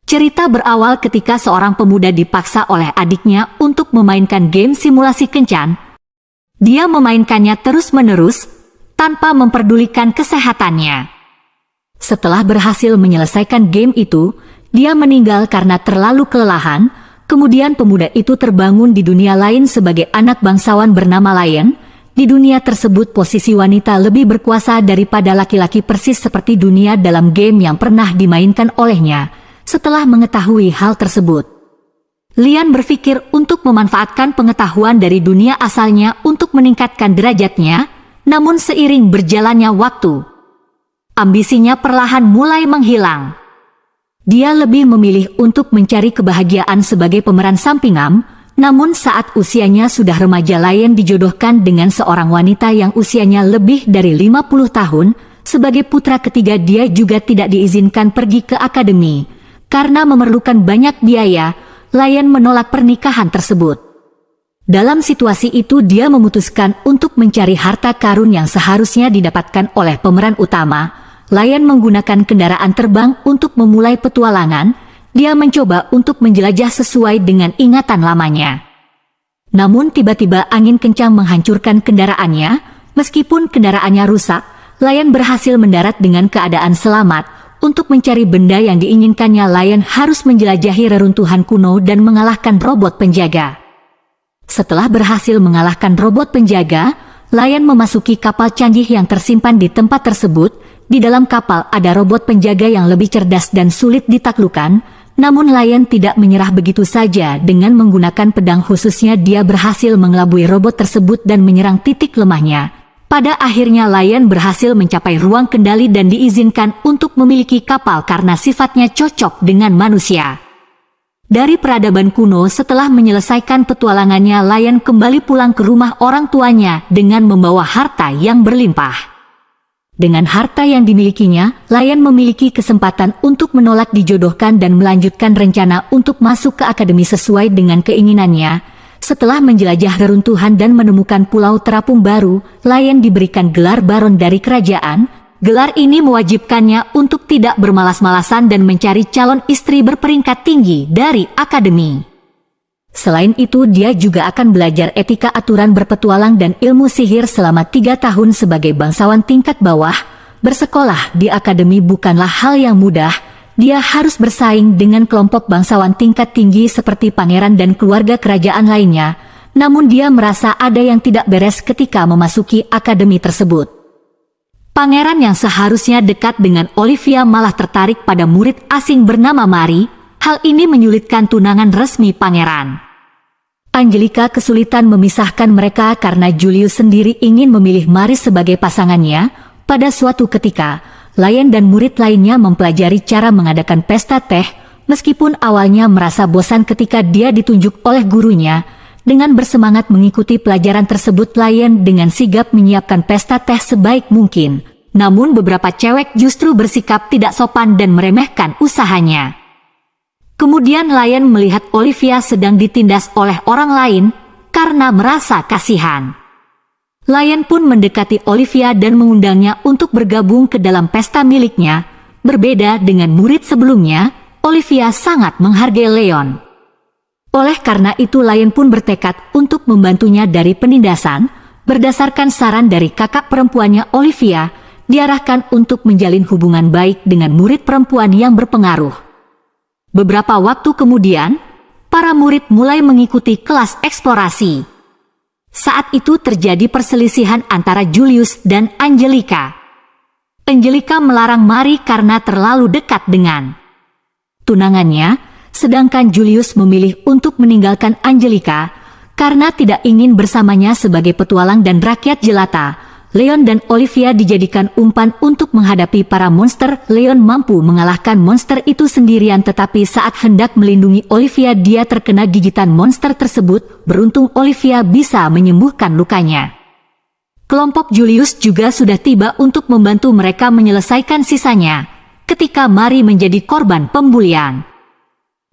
Cerita berawal ketika seorang pemuda dipaksa oleh adiknya untuk memainkan game simulasi kencan. Dia memainkannya terus-menerus, tanpa memperdulikan kesehatannya. Setelah berhasil menyelesaikan game itu, dia meninggal karena terlalu kelelahan. Kemudian pemuda itu terbangun di dunia lain sebagai anak bangsawan bernama Lion. Di dunia tersebut posisi wanita lebih berkuasa daripada laki-laki, persis seperti dunia dalam game yang pernah dimainkan olehnya. Setelah mengetahui hal tersebut, Lian berpikir untuk memanfaatkan pengetahuan dari dunia asalnya untuk meningkatkan derajatnya. Namun seiring berjalannya waktu, ambisinya perlahan mulai menghilang. Dia lebih memilih untuk mencari kebahagiaan sebagai pemeran sampingan. Namun saat usianya sudah remaja, Lian dijodohkan dengan seorang wanita yang usianya lebih dari 50 tahun. Sebagai putra ketiga, dia juga tidak diizinkan pergi ke akademi. Karena memerlukan banyak biaya, Lian menolak pernikahan tersebut. Dalam situasi itu, dia memutuskan untuk mencari harta karun yang seharusnya didapatkan oleh pemeran utama. Lian menggunakan kendaraan terbang untuk memulai petualangan. Dia mencoba untuk menjelajah sesuai dengan ingatan lamanya. Namun tiba-tiba angin kencang menghancurkan kendaraannya. Meskipun kendaraannya rusak, Lian berhasil mendarat dengan keadaan selamat. Untuk mencari benda yang diinginkannya, Lian harus menjelajahi reruntuhan kuno dan mengalahkan robot penjaga. Setelah berhasil mengalahkan robot penjaga, Lian memasuki kapal canggih yang tersimpan di tempat tersebut. Di dalam kapal ada robot penjaga yang lebih cerdas dan sulit ditaklukkan. Namun Lian tidak menyerah begitu saja. Dengan menggunakan pedang khususnya, dia berhasil mengelabui robot tersebut dan menyerang titik lemahnya. Pada akhirnya Lian berhasil mencapai ruang kendali dan diizinkan untuk memiliki kapal karena sifatnya cocok dengan manusia. Dari peradaban kuno, setelah menyelesaikan petualangannya, Lian kembali pulang ke rumah orang tuanya dengan membawa harta yang berlimpah. Dengan harta yang dimilikinya, Lian memiliki kesempatan untuk menolak dijodohkan dan melanjutkan rencana untuk masuk ke akademi sesuai dengan keinginannya. Setelah menjelajah reruntuhan dan menemukan pulau terapung baru, Lian diberikan gelar baron dari kerajaan. Gelar ini mewajibkannya untuk tidak bermalas-malasan dan mencari calon istri berperingkat tinggi dari akademi. Selain itu, dia juga akan belajar etika aturan berpetualang dan ilmu sihir selama 3 tahun sebagai bangsawan tingkat bawah. Bersekolah di akademi bukanlah hal yang mudah. Dia harus bersaing dengan kelompok bangsawan tingkat tinggi seperti pangeran dan keluarga kerajaan lainnya. Namun dia merasa ada yang tidak beres ketika memasuki akademi tersebut. Pangeran yang seharusnya dekat dengan Olivia malah tertarik pada murid asing bernama Mari. Hal ini menyulitkan tunangan resmi pangeran. Angelica kesulitan memisahkan mereka karena Julius sendiri ingin memilih Mari sebagai pasangannya. Pada suatu ketika, Lian dan murid lainnya mempelajari cara mengadakan pesta teh. Meskipun awalnya merasa bosan ketika dia ditunjuk oleh gurunya, dengan bersemangat mengikuti pelajaran tersebut, Lian dengan sigap menyiapkan pesta teh sebaik mungkin. Namun beberapa cewek justru bersikap tidak sopan dan meremehkan usahanya. Kemudian Lian melihat Olivia sedang ditindas oleh orang lain karena merasa kasihan. Lian pun mendekati Olivia dan mengundangnya untuk bergabung ke dalam pesta miliknya. Berbeda dengan murid sebelumnya, Olivia sangat menghargai Leon. Oleh karena itu, Lian pun bertekad untuk membantunya dari penindasan. Berdasarkan saran dari kakak perempuannya, Olivia diarahkan untuk menjalin hubungan baik dengan murid perempuan yang berpengaruh. Beberapa waktu kemudian, para murid mulai mengikuti kelas eksplorasi. Saat itu terjadi perselisihan antara Julius dan Angelica. Angelica melarang Mari karena terlalu dekat dengan tunangannya, sedangkan Julius memilih untuk meninggalkan Angelica karena tidak ingin bersamanya sebagai petualang dan rakyat jelata. Leon dan Olivia dijadikan umpan untuk menghadapi para monster. Leon mampu mengalahkan monster itu sendirian, tetapi saat hendak melindungi Olivia, dia terkena gigitan monster tersebut. Beruntung Olivia bisa menyembuhkan lukanya. Kelompok Julius juga sudah tiba untuk membantu mereka menyelesaikan sisanya. Ketika Mari menjadi korban pembulian,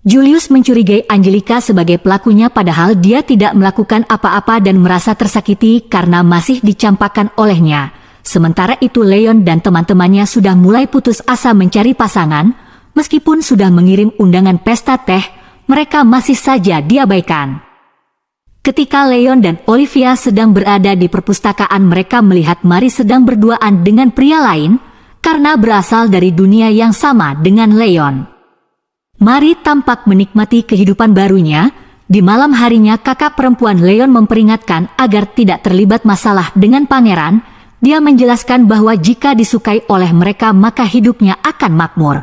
Julius mencurigai Angelica sebagai pelakunya, padahal dia tidak melakukan apa-apa dan merasa tersakiti karena masih dicampakkan olehnya. Sementara itu Leon dan teman-temannya sudah mulai putus asa mencari pasangan. meskipun sudah mengirim undangan pesta teh, mereka masih saja diabaikan. Ketika Leon dan Olivia sedang berada di perpustakaan, mereka melihat Mary sedang berduaan dengan pria lain karena berasal dari dunia yang sama dengan Leon. Mary tampak menikmati kehidupan barunya. Di malam harinya, kakak perempuan Leon memperingatkan agar tidak terlibat masalah dengan pangeran. Dia menjelaskan bahwa jika disukai oleh mereka maka hidupnya akan makmur.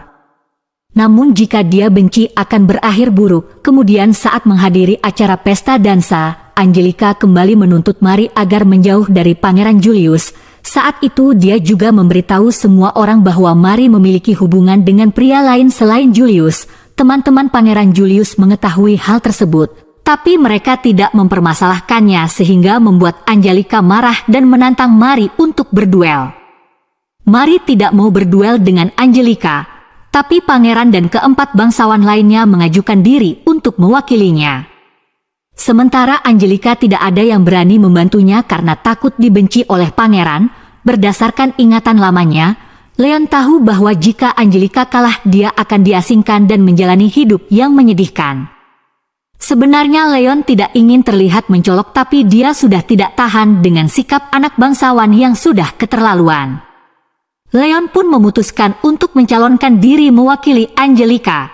Namun jika dia benci akan berakhir buruk. Kemudian saat menghadiri acara pesta dansa, Angelica kembali menuntut Mary agar menjauh dari Pangeran Julius. Saat itu dia juga memberitahu semua orang bahwa Mary memiliki hubungan dengan pria lain selain Julius. Teman-teman Pangeran Julius mengetahui hal tersebut, tapi mereka tidak mempermasalahkannya sehingga membuat Angelica marah dan menantang Mary untuk berduel. Mary tidak mau berduel dengan Angelica, tapi pangeran dan keempat bangsawan lainnya mengajukan diri untuk mewakilinya. Sementara Angelica tidak ada yang berani membantunya karena takut dibenci oleh pangeran. Berdasarkan ingatan lamanya, Leon tahu bahwa jika Angelica kalah dia akan diasingkan dan menjalani hidup yang menyedihkan. Sebenarnya Leon tidak ingin terlihat mencolok, tapi dia sudah tidak tahan dengan sikap anak bangsawan yang sudah keterlaluan. Leon pun memutuskan untuk mencalonkan diri mewakili Angelica.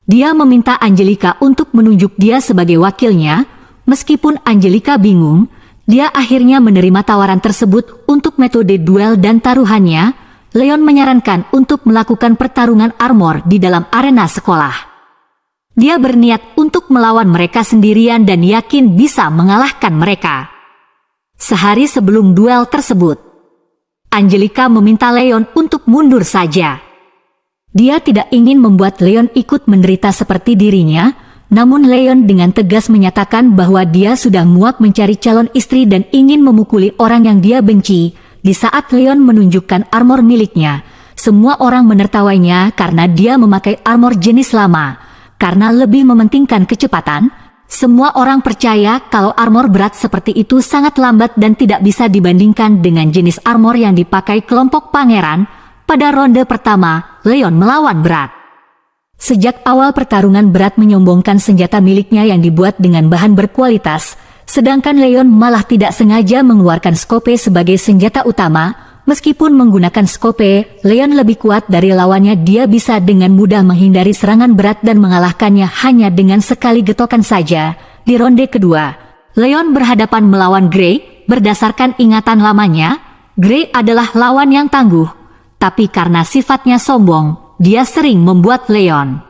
Dia meminta Angelica untuk menunjuk dia sebagai wakilnya. Meskipun Angelica bingung, dia akhirnya menerima tawaran tersebut. Untuk metode duel dan taruhannya, Leon menyarankan untuk melakukan pertarungan armor di dalam arena sekolah. Dia berniat untuk melawan mereka sendirian dan yakin bisa mengalahkan mereka. Sehari sebelum duel tersebut, Angelica meminta Leon untuk mundur saja. Dia tidak ingin membuat Leon ikut menderita seperti dirinya, namun Leon dengan tegas menyatakan bahwa dia sudah muak mencari calon istri dan ingin memukuli orang yang dia benci. Di saat Leon menunjukkan armor miliknya, semua orang menertawainya karena dia memakai armor jenis lama. Karena lebih mementingkan kecepatan, semua orang percaya kalau armor berat seperti itu sangat lambat dan tidak bisa dibandingkan dengan jenis armor yang dipakai kelompok pangeran. Pada ronde pertama, Leon melawan berat. Sejak awal pertarungan, berat menyombongkan senjata miliknya yang dibuat dengan bahan berkualitas, sedangkan Leon malah tidak sengaja mengeluarkan skope sebagai senjata utama. Meskipun menggunakan skope, Leon lebih kuat dari lawannya. Dia bisa dengan mudah menghindari serangan berat dan mengalahkannya hanya dengan sekali getokan saja. Di ronde kedua, Leon berhadapan melawan Gray. Berdasarkan ingatan lamanya, Gray adalah lawan yang tangguh, tapi karena sifatnya sombong, dia sering membuat Leon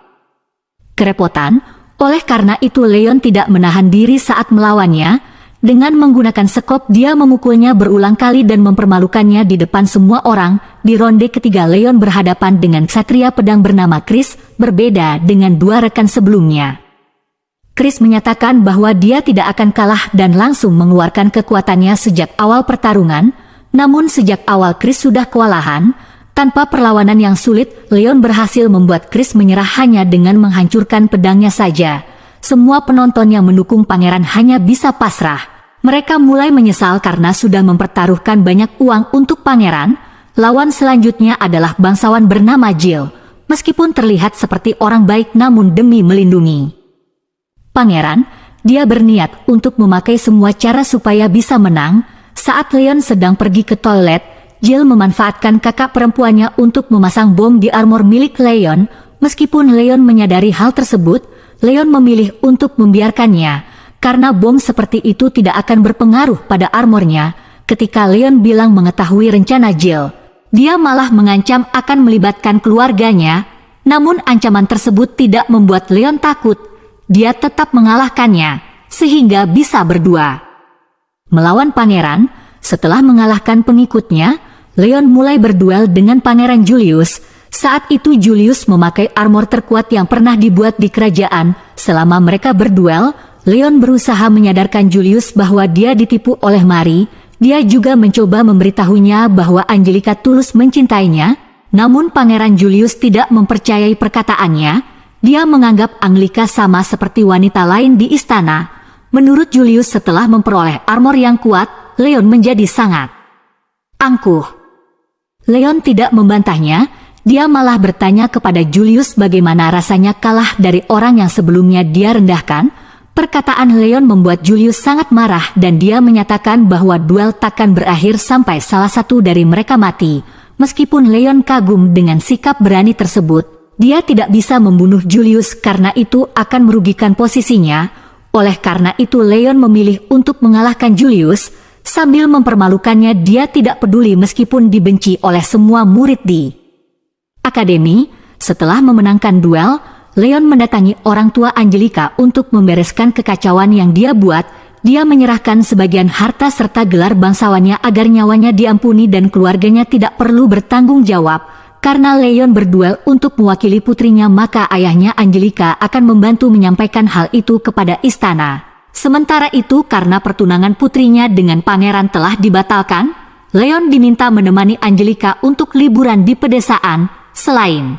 kerepotan. Oleh karena itu Leon tidak menahan diri saat melawannya. Dengan menggunakan sekop dia memukulnya berulang kali dan mempermalukannya di depan semua orang. Di ronde ketiga Leon berhadapan dengan ksatria pedang bernama Chris. Berbeda dengan dua rekan sebelumnya, Chris menyatakan bahwa dia tidak akan kalah dan langsung mengeluarkan kekuatannya sejak awal pertarungan. Namun sejak awal Chris sudah kewalahan. Tanpa perlawanan yang sulit, Leon berhasil membuat Chris menyerah hanya dengan menghancurkan pedangnya saja. Semua penonton yang mendukung pangeran hanya bisa pasrah. Mereka mulai menyesal karena sudah mempertaruhkan banyak uang untuk pangeran. Lawan selanjutnya adalah bangsawan bernama Jill. Meskipun terlihat seperti orang baik, namun demi melindungi pangeran, dia berniat untuk memakai semua cara supaya bisa menang. Saat Leon sedang pergi ke toilet, Jill memanfaatkan kakak perempuannya untuk memasang bom di armor milik Leon. Meskipun Leon menyadari hal tersebut, Leon memilih untuk membiarkannya, karena bom seperti itu tidak akan berpengaruh pada armornya. Ketika Leon bilang mengetahui rencana Jill, dia malah mengancam akan melibatkan keluarganya. Namun ancaman tersebut tidak membuat Leon takut. Dia tetap mengalahkannya, sehingga bisa berdua melawan pangeran. Setelah mengalahkan pengikutnya, Leon mulai berduel dengan Pangeran Julius. Saat itu Julius memakai armor terkuat yang pernah dibuat di kerajaan. Selama mereka berduel, Leon berusaha menyadarkan Julius bahwa dia ditipu oleh Mary. Dia juga mencoba memberitahunya bahwa Angelica tulus mencintainya. Namun Pangeran Julius tidak mempercayai perkataannya. Dia menganggap Angelica sama seperti wanita lain di istana. Menurut Julius, setelah memperoleh armor yang kuat, Leon menjadi sangat angkuh. Leon tidak membantahnya. dia malah bertanya kepada Julius bagaimana rasanya kalah dari orang yang sebelumnya dia rendahkan. Perkataan Leon membuat Julius sangat marah dan dia menyatakan bahwa duel takkan berakhir sampai salah satu dari mereka mati. Meskipun Leon kagum dengan sikap berani tersebut, dia tidak bisa membunuh Julius karena itu akan merugikan posisinya. Oleh karena itu Leon memilih untuk mengalahkan Julius. Sambil mempermalukannya, dia tidak peduli meskipun dibenci oleh semua murid di akademi. Setelah memenangkan duel, Leon mendatangi orang tua Angelika untuk membereskan kekacauan yang dia buat. Dia menyerahkan sebagian harta serta gelar bangsawannya agar nyawanya diampuni dan keluarganya tidak perlu bertanggung jawab. Karena Leon berduel untuk mewakili putrinya, maka ayahnya Angelika akan membantu menyampaikan hal itu kepada istana. Sementara itu, karena pertunangan putrinya dengan pangeran telah dibatalkan, Leon diminta menemani Angelika untuk liburan di pedesaan. Selain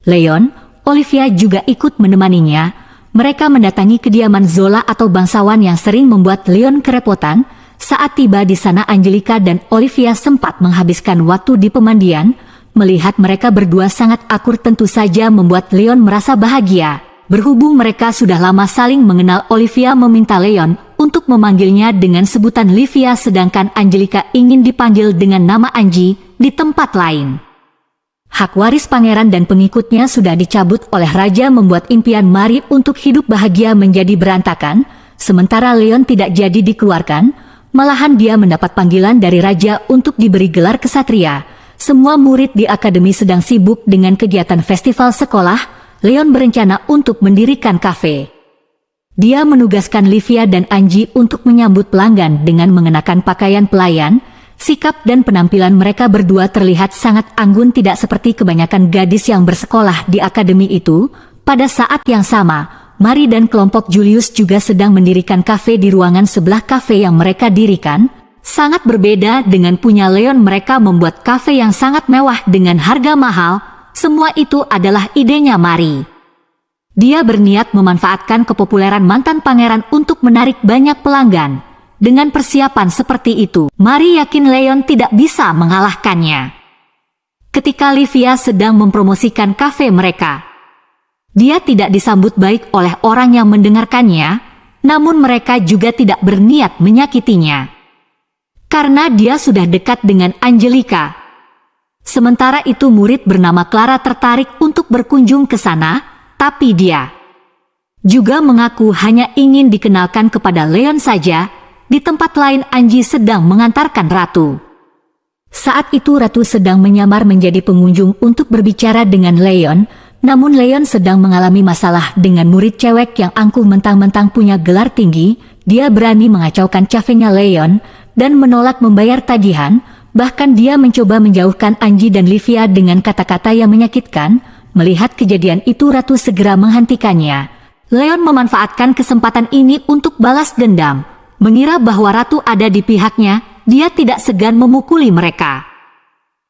Leon, Olivia juga ikut menemaninya. Mereka mendatangi kediaman Zola atau bangsawan yang sering membuat Leon kerepotan. Saat tiba di sana, Angelika dan Olivia sempat menghabiskan waktu di pemandian. Melihat mereka berdua sangat akur tentu saja membuat Leon merasa bahagia. Berhubung mereka sudah lama saling mengenal, Olivia meminta Leon untuk memanggilnya dengan sebutan Livia, sedangkan Angelika ingin dipanggil dengan nama Angie di tempat lain. Hak waris pangeran dan pengikutnya sudah dicabut oleh raja, membuat impian Marie untuk hidup bahagia menjadi berantakan. Sementara Leon tidak jadi dikeluarkan, malahan dia mendapat panggilan dari raja untuk diberi gelar kesatria. Semua murid di akademi sedang sibuk dengan kegiatan festival sekolah. Leon berencana untuk mendirikan kafe. Dia menugaskan Livia dan Angie untuk menyambut pelanggan dengan mengenakan pakaian pelayan. Sikap dan penampilan mereka berdua terlihat sangat anggun, tidak seperti kebanyakan gadis yang bersekolah di akademi itu. Pada saat yang sama, Marie dan kelompok Julius juga sedang mendirikan kafe di ruangan sebelah kafe yang mereka dirikan. Sangat berbeda dengan punya Leon, mereka membuat kafe yang sangat mewah dengan harga mahal. Semua itu adalah idenya Marie. Dia berniat memanfaatkan kepopuleran mantan pangeran untuk menarik banyak pelanggan. Dengan persiapan seperti itu, Marie yakin Leon tidak bisa mengalahkannya. Ketika Livia sedang mempromosikan kafe mereka, dia tidak disambut baik oleh orang yang mendengarkannya, namun mereka juga tidak berniat menyakitinya. Karena dia sudah dekat dengan Angelika. Sementara itu murid bernama Clara tertarik untuk berkunjung ke sana, tapi dia juga mengaku hanya ingin dikenalkan kepada Leon saja. Di tempat lain, Angie sedang mengantarkan Ratu. Saat itu Ratu sedang menyamar menjadi pengunjung untuk berbicara dengan Leon, namun Leon sedang mengalami masalah dengan murid cewek yang angkuh mentang-mentang punya gelar tinggi. Dia berani mengacaukan kafenya Leon dan menolak membayar tagihan. Bahkan dia mencoba menjauhkan Angie dan Livia dengan kata-kata yang menyakitkan. Melihat kejadian itu, Ratu segera menghentikannya. Leon memanfaatkan kesempatan ini untuk balas dendam. Mengira bahwa Ratu ada di pihaknya, dia tidak segan memukuli mereka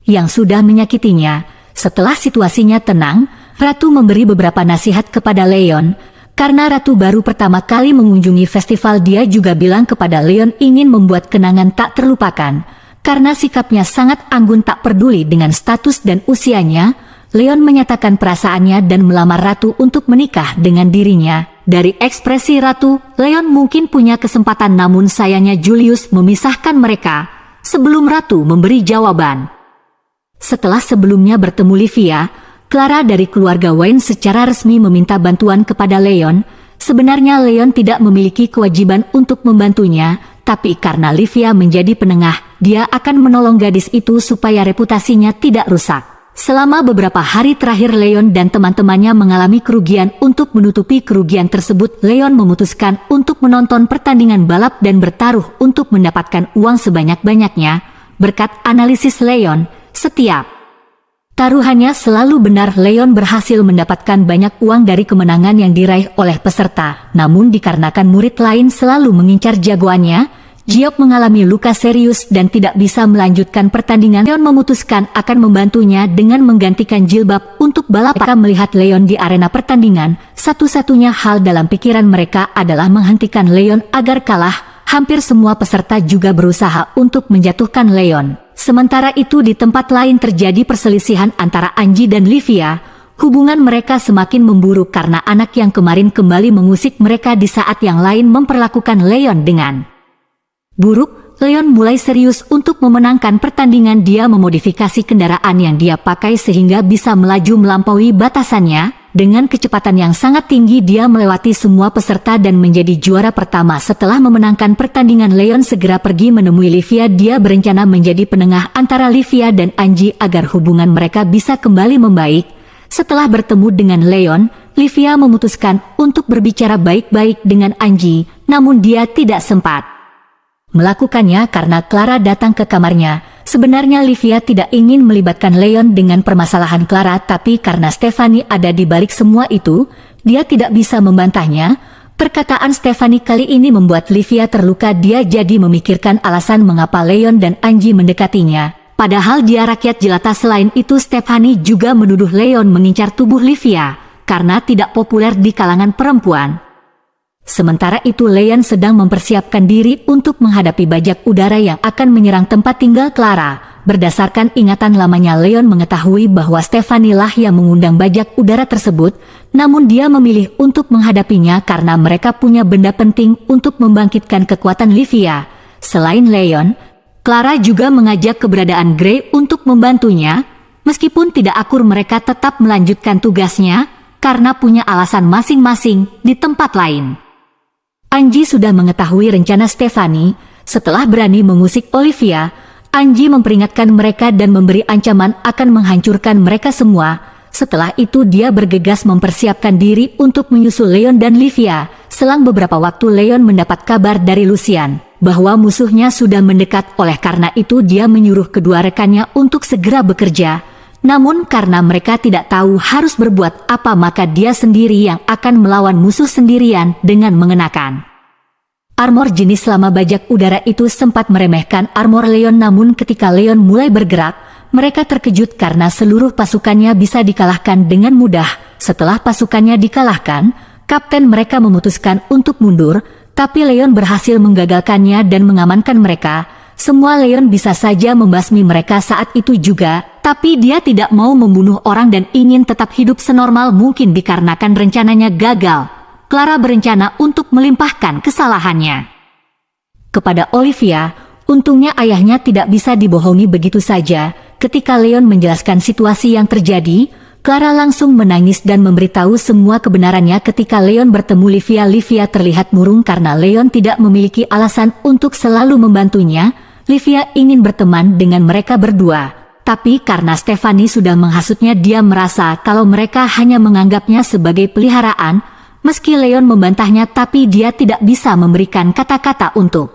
yang sudah menyakitinya. Setelah situasinya tenang, Ratu memberi beberapa nasihat kepada Leon. Karena Ratu baru pertama kali mengunjungi festival, dia juga bilang kepada Leon ingin membuat kenangan tak terlupakan. Karena sikapnya sangat anggun tak peduli dengan status dan usianya, Leon menyatakan perasaannya dan melamar Ratu untuk menikah dengan dirinya. Dari ekspresi Ratu, Leon mungkin punya kesempatan, namun sayangnya Julius memisahkan mereka sebelum Ratu memberi jawaban. Setelah sebelumnya bertemu Livia, Clara dari keluarga Wayne secara resmi meminta bantuan kepada Leon. Sebenarnya Leon tidak memiliki kewajiban untuk membantunya, tapi karena Livia menjadi penengah, dia akan menolong gadis itu supaya reputasinya tidak rusak. Selama beberapa hari terakhir, Leon dan teman-temannya mengalami kerugian. Untuk menutupi kerugian tersebut, Leon memutuskan untuk menonton pertandingan balap dan bertaruh untuk mendapatkan uang sebanyak-banyaknya. Berkat analisis Leon, setiap taruhannya selalu benar. Leon berhasil mendapatkan banyak uang dari kemenangan yang diraih oleh peserta. Namun dikarenakan murid lain selalu mengincar jagoannya, Giok mengalami luka serius dan tidak bisa melanjutkan pertandingan. Leon memutuskan akan membantunya dengan menggantikan jilbab untuk balap. Mereka melihat Leon di arena pertandingan, satu-satunya hal dalam pikiran mereka adalah menghentikan Leon agar kalah. Hampir semua peserta juga berusaha untuk menjatuhkan Leon. Sementara itu di tempat lain terjadi perselisihan antara Angie dan Livia. Hubungan mereka semakin memburuk karena anak yang kemarin kembali mengusik mereka di saat yang lain memperlakukan Leon dengan buruk. Leon mulai serius untuk memenangkan pertandingan. Dia memodifikasi kendaraan yang dia pakai sehingga bisa melaju melampaui batasannya. Dengan kecepatan yang sangat tinggi dia melewati semua peserta dan menjadi juara pertama. Setelah memenangkan pertandingan, Leon segera pergi menemui Livia. Dia berencana menjadi penengah antara Livia dan Angie agar hubungan mereka bisa kembali membaik. Setelah bertemu dengan Leon, Livia memutuskan untuk berbicara baik-baik dengan Angie, namun dia tidak sempat melakukannya karena Clara datang ke kamarnya. Sebenarnya Livia tidak ingin melibatkan Leon dengan permasalahan Clara, tapi karena Stephanie ada di balik semua itu, dia tidak bisa membantahnya. Perkataan Stephanie kali ini membuat Livia terluka. Dia jadi memikirkan alasan mengapa Leon dan Angie mendekatinya. Padahal dia rakyat jelata. Selain itu, Stephanie juga menuduh Leon mengincar tubuh Livia karena tidak populer di kalangan perempuan. Sementara itu Leon sedang mempersiapkan diri untuk menghadapi bajak udara yang akan menyerang tempat tinggal Clara. Berdasarkan ingatan lamanya, Leon mengetahui bahwa Stephanie lah yang mengundang bajak udara tersebut, namun dia memilih untuk menghadapinya karena mereka punya benda penting untuk membangkitkan kekuatan Livia. Selain Leon, Clara juga mengajak keberadaan Grey untuk membantunya. Meskipun tidak akur, mereka tetap melanjutkan tugasnya karena punya alasan masing-masing di tempat lain. Angie sudah mengetahui rencana Stephanie. Setelah berani mengusik Olivia, Angie memperingatkan mereka dan memberi ancaman akan menghancurkan mereka semua. Setelah itu dia bergegas mempersiapkan diri untuk menyusul Leon dan Livia. Selang beberapa waktu Leon mendapat kabar dari Lucian bahwa musuhnya sudah mendekat. Oleh karena itu dia menyuruh kedua rekannya untuk segera bekerja. Namun karena mereka tidak tahu harus berbuat apa, maka dia sendiri yang akan melawan musuh sendirian dengan mengenakan armor jenis lama. Bajak udara itu sempat meremehkan armor Leon, namun ketika Leon mulai bergerak, mereka terkejut karena seluruh pasukannya bisa dikalahkan dengan mudah. Setelah pasukannya dikalahkan, kapten mereka memutuskan untuk mundur, tapi Leon berhasil menggagalkannya dan mengamankan mereka. Semua Leon bisa saja membasmi mereka saat itu juga, tapi dia tidak mau membunuh orang dan ingin tetap hidup senormal mungkin dikarenakan rencananya gagal. Clara berencana untuk melimpahkan kesalahannya kepada Olivia. Untungnya ayahnya tidak bisa dibohongi begitu saja. Ketika Leon menjelaskan situasi yang terjadi, Clara langsung menangis dan memberitahu semua kebenarannya. Ketika Leon bertemu Livia terlihat murung karena Leon tidak memiliki alasan untuk selalu membantunya. Livia ingin berteman dengan mereka berdua, tapi karena Stephanie sudah menghasutnya, dia merasa kalau mereka hanya menganggapnya sebagai peliharaan. Meski Leon membantahnya, tapi dia tidak bisa memberikan kata-kata untuk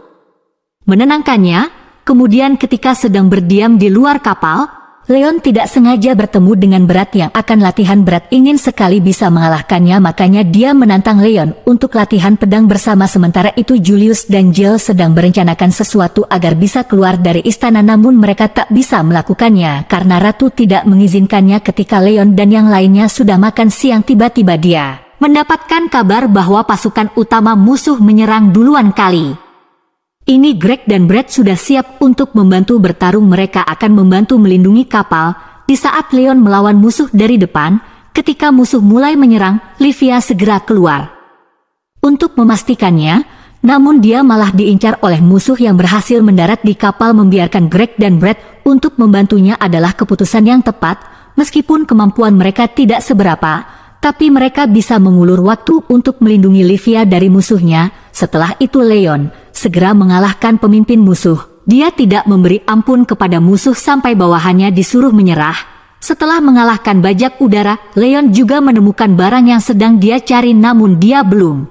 menenangkannya. Kemudian ketika sedang berdiam di luar kapal, Leon tidak sengaja bertemu dengan Berat yang akan latihan. Berat ingin sekali bisa mengalahkannya, makanya dia menantang Leon untuk latihan pedang bersama. Sementara itu Julius dan Jill sedang merencanakan sesuatu agar bisa keluar dari istana, namun mereka tak bisa melakukannya karena Ratu tidak mengizinkannya. Ketika Leon dan yang lainnya sudah makan siang, tiba-tiba dia mendapatkan kabar bahwa pasukan utama musuh menyerang duluan kali. Ini Greg dan Brad sudah siap untuk membantu bertarung. Mereka akan membantu melindungi kapal di saat Leon melawan musuh dari depan. Ketika musuh mulai menyerang, Livia segera keluar untuk memastikannya, namun dia malah diincar oleh musuh yang berhasil mendarat di kapal. Membiarkan Greg dan Brad untuk membantunya adalah keputusan yang tepat. Meskipun kemampuan mereka tidak seberapa, tapi mereka bisa mengulur waktu untuk melindungi Livia dari musuhnya. Setelah itu Leon segera mengalahkan pemimpin musuh. Dia tidak memberi ampun kepada musuh sampai bawahannya disuruh menyerah. Setelah mengalahkan bajak udara, Leon juga menemukan barang yang sedang dia cari, namun dia belum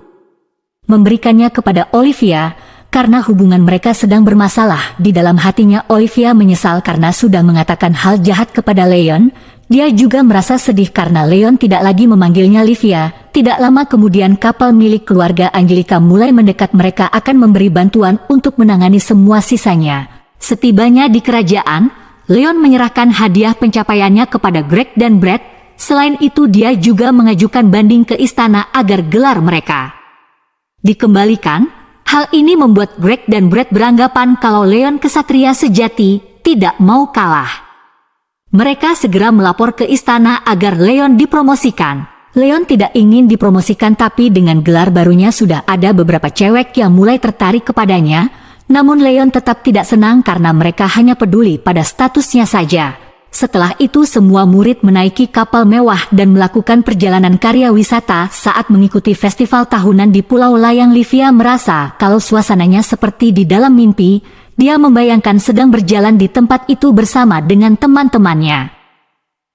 memberikannya kepada Olivia karena hubungan mereka sedang bermasalah. Di dalam hatinya Olivia menyesal karena sudah mengatakan hal jahat kepada Leon. Dia juga merasa sedih karena Leon tidak lagi memanggilnya Livia. Tidak lama kemudian kapal milik keluarga Angelica mulai mendekat. Mereka akan memberi bantuan untuk menangani semua sisanya. Setibanya di kerajaan, Leon menyerahkan hadiah pencapaiannya kepada Greg dan Brad. Selain itu dia juga mengajukan banding ke istana agar gelar mereka dikembalikan. Hal ini membuat Greg dan Brad beranggapan kalau Leon kesatria sejati. tidak mau kalah. Mereka segera melapor ke istana agar Leon dipromosikan. Leon tidak ingin dipromosikan, tapi dengan gelar barunya sudah ada beberapa cewek yang mulai tertarik kepadanya. Namun Leon tetap tidak senang karena mereka hanya peduli pada statusnya saja. Setelah itu semua murid menaiki kapal mewah dan melakukan perjalanan karya wisata. Saat mengikuti festival tahunan di Pulau Layang, Livia merasa kalau suasananya seperti di dalam mimpi. Dia membayangkan sedang berjalan di tempat itu bersama dengan teman-temannya.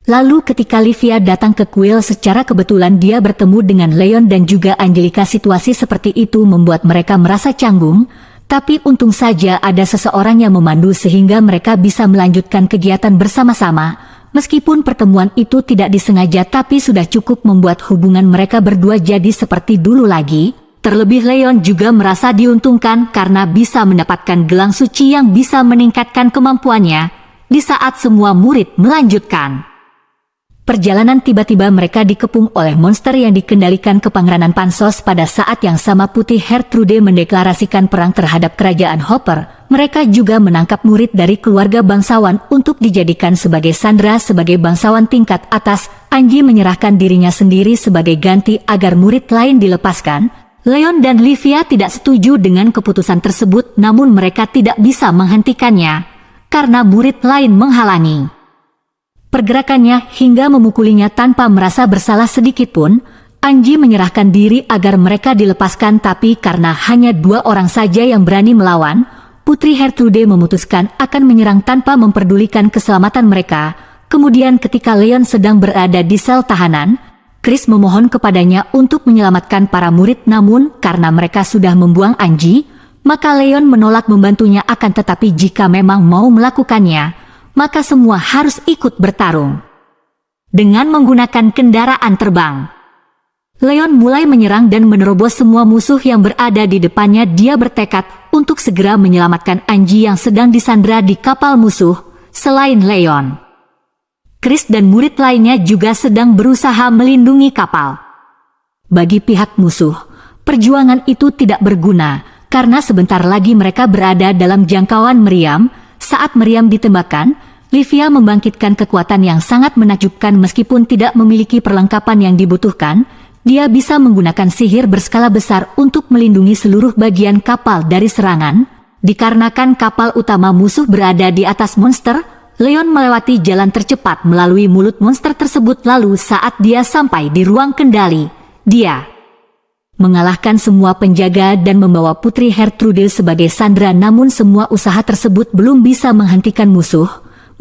Lalu ketika Livia datang ke kuil secara kebetulan dia bertemu dengan Leon dan juga Angelica. Situasi seperti itu membuat mereka merasa canggung. Tapi untung saja ada seseorang yang memandu sehingga mereka bisa melanjutkan kegiatan bersama-sama. Meskipun pertemuan itu tidak disengaja, tapi sudah cukup membuat hubungan mereka berdua jadi seperti dulu lagi. Terlebih Leon juga merasa diuntungkan karena bisa mendapatkan gelang suci yang bisa meningkatkan kemampuannya di saat semua murid melanjutkan perjalanan. Tiba-tiba mereka dikepung oleh monster yang dikendalikan Kepangeranan Pansos. Pada saat yang sama Putri Gertrude mendeklarasikan perang terhadap kerajaan Hopper. Mereka juga menangkap murid dari keluarga bangsawan untuk dijadikan sebagai sandera sebagai bangsawan tingkat atas. Angie menyerahkan dirinya sendiri sebagai ganti agar murid lain dilepaskan. Leon dan Livia tidak setuju dengan keputusan tersebut, namun mereka tidak bisa menghentikannya karena murid lain menghalangi pergerakannya hingga memukulinya tanpa merasa bersalah sedikitpun. Angie menyerahkan diri agar mereka dilepaskan, tapi karena hanya 2 orang saja yang berani melawan, Putri Gertrude memutuskan akan menyerang tanpa memperdulikan keselamatan mereka. Kemudian ketika Leon sedang berada di sel tahanan, Chris memohon kepadanya untuk menyelamatkan para murid, namun karena mereka sudah membuang Angie, maka Leon menolak membantunya. Akan tetapi jika memang mau melakukannya, maka semua harus ikut bertarung. Dengan menggunakan kendaraan terbang, Leon mulai menyerang dan menerobos semua musuh yang berada di depannya. Dia bertekad untuk segera menyelamatkan Angie yang sedang disandera di kapal musuh. Selain Leon, Chris dan murid lainnya juga sedang berusaha melindungi kapal. Bagi pihak musuh, perjuangan itu tidak berguna karena sebentar lagi mereka berada dalam jangkauan meriam. Saat meriam ditembakkan, Livia membangkitkan kekuatan yang sangat menakjubkan. Meskipun tidak memiliki perlengkapan yang dibutuhkan, dia bisa menggunakan sihir berskala besar untuk melindungi seluruh bagian kapal dari serangan. Dikarenakan kapal utama musuh berada di atas monster, Leon melewati jalan tercepat melalui mulut monster tersebut. Lalu saat dia sampai di ruang kendali, dia mengalahkan semua penjaga dan membawa Putri Gertrude sebagai sandera. Namun semua usaha tersebut belum bisa menghentikan musuh.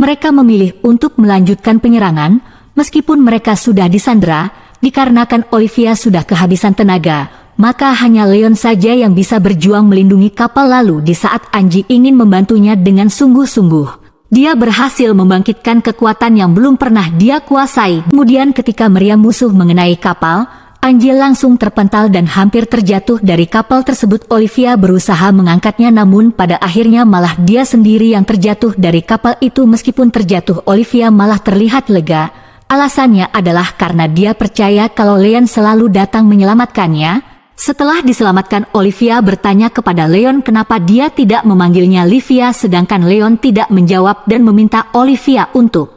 Mereka memilih untuk melanjutkan penyerangan meskipun mereka sudah disandera. Dikarenakan Olivia sudah kehabisan tenaga, maka hanya Leon saja yang bisa berjuang melindungi kapal. Lalu di saat Angie ingin membantunya dengan sungguh-sungguh, dia berhasil membangkitkan kekuatan yang belum pernah dia kuasai. Kemudian ketika meriam musuh mengenai kapal, Angie langsung terpental dan hampir terjatuh dari kapal tersebut. Olivia berusaha mengangkatnya, namun pada akhirnya malah dia sendiri yang terjatuh dari kapal itu. Meskipun terjatuh, Olivia malah terlihat lega. Alasannya adalah karena dia percaya kalau Leon selalu datang menyelamatkannya. Setelah diselamatkan, Olivia bertanya kepada Leon kenapa dia tidak memanggilnya Livia, sedangkan Leon tidak menjawab dan meminta Olivia untuk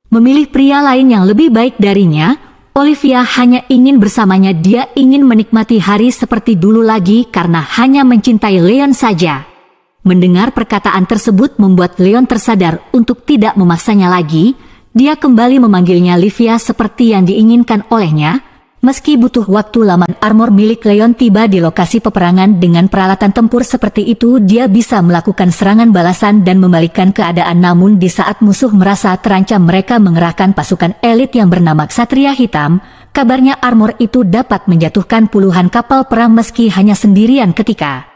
memilih pria lain yang lebih baik darinya. Olivia hanya ingin bersamanya. Dia ingin menikmati hari seperti dulu lagi karena hanya mencintai Leon saja. Mendengar perkataan tersebut membuat Leon tersadar untuk tidak memaksanya lagi. Dia kembali memanggilnya Livia seperti yang diinginkan olehnya. Meski butuh waktu lama, armor milik Leon tiba di lokasi peperangan. Dengan peralatan tempur seperti itu, dia bisa melakukan serangan balasan dan membalikkan keadaan. Namun di saat musuh merasa terancam, mereka mengerahkan pasukan elit yang bernama Ksatria Hitam. Kabarnya armor itu dapat menjatuhkan puluhan kapal perang meski hanya sendirian. Ketika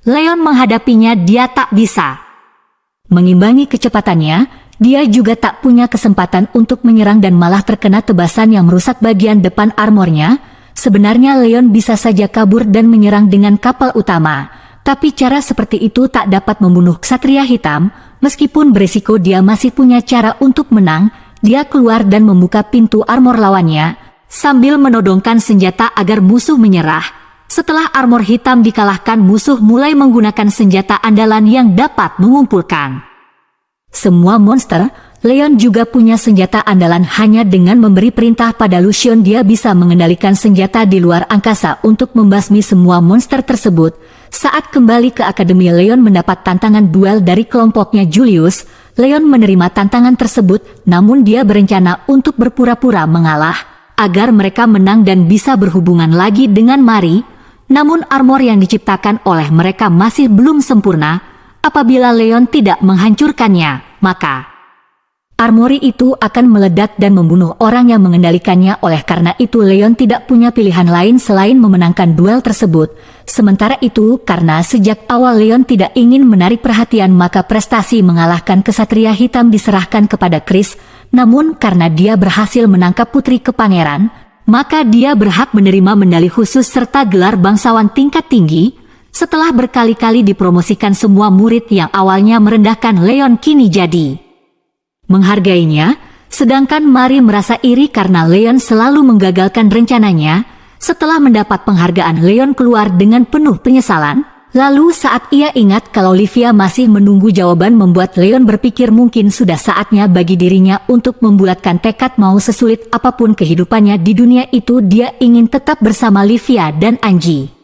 Leon menghadapinya, dia tak bisa mengimbangi kecepatannya. Dia juga tak punya kesempatan untuk menyerang dan malah terkena tebasan yang merusak bagian depan armornya. Sebenarnya Leon bisa saja kabur dan menyerang dengan kapal utama, tapi cara seperti itu tak dapat membunuh Ksatria Hitam. Meskipun berisiko, dia masih punya cara untuk menang. Dia keluar dan membuka pintu armor lawannya sambil menodongkan senjata agar musuh menyerah. Setelah armor hitam dikalahkan, musuh mulai menggunakan senjata andalan yang dapat mengumpulkan Semua monster, Leon juga punya senjata andalan. Hanya dengan memberi perintah pada Lucian dia bisa mengendalikan senjata di luar angkasa untuk membasmi semua monster tersebut. Saat kembali ke akademi Leon mendapat tantangan duel dari kelompoknya Julius. Leon menerima tantangan tersebut, namun dia berencana untuk berpura-pura mengalah agar mereka menang dan bisa berhubungan lagi dengan Mari. Namun armor yang diciptakan oleh mereka masih belum sempurna. Apabila Leon tidak menghancurkannya, maka armori itu akan meledak dan membunuh orang yang mengendalikannya. Oleh karena itu Leon tidak punya pilihan lain selain memenangkan duel tersebut. Sementara itu, karena sejak awal Leon tidak ingin menarik perhatian, maka prestasi mengalahkan kesatria hitam diserahkan kepada Chris. Namun karena dia berhasil menangkap putri kepangeran, maka dia berhak menerima medali khusus serta gelar bangsawan tingkat tinggi. Setelah berkali-kali dipromosikan, semua murid yang awalnya merendahkan Leon kini jadi menghargainya, sedangkan Mari merasa iri karena Leon selalu menggagalkan rencananya. Setelah mendapat penghargaan, Leon keluar dengan penuh penyesalan. Lalu saat ia ingat kalau Livia masih menunggu jawaban, membuat Leon berpikir mungkin sudah saatnya bagi dirinya untuk membulatkan tekad. Mau sesulit apapun kehidupannya di dunia itu, dia ingin tetap bersama Livia dan Angie.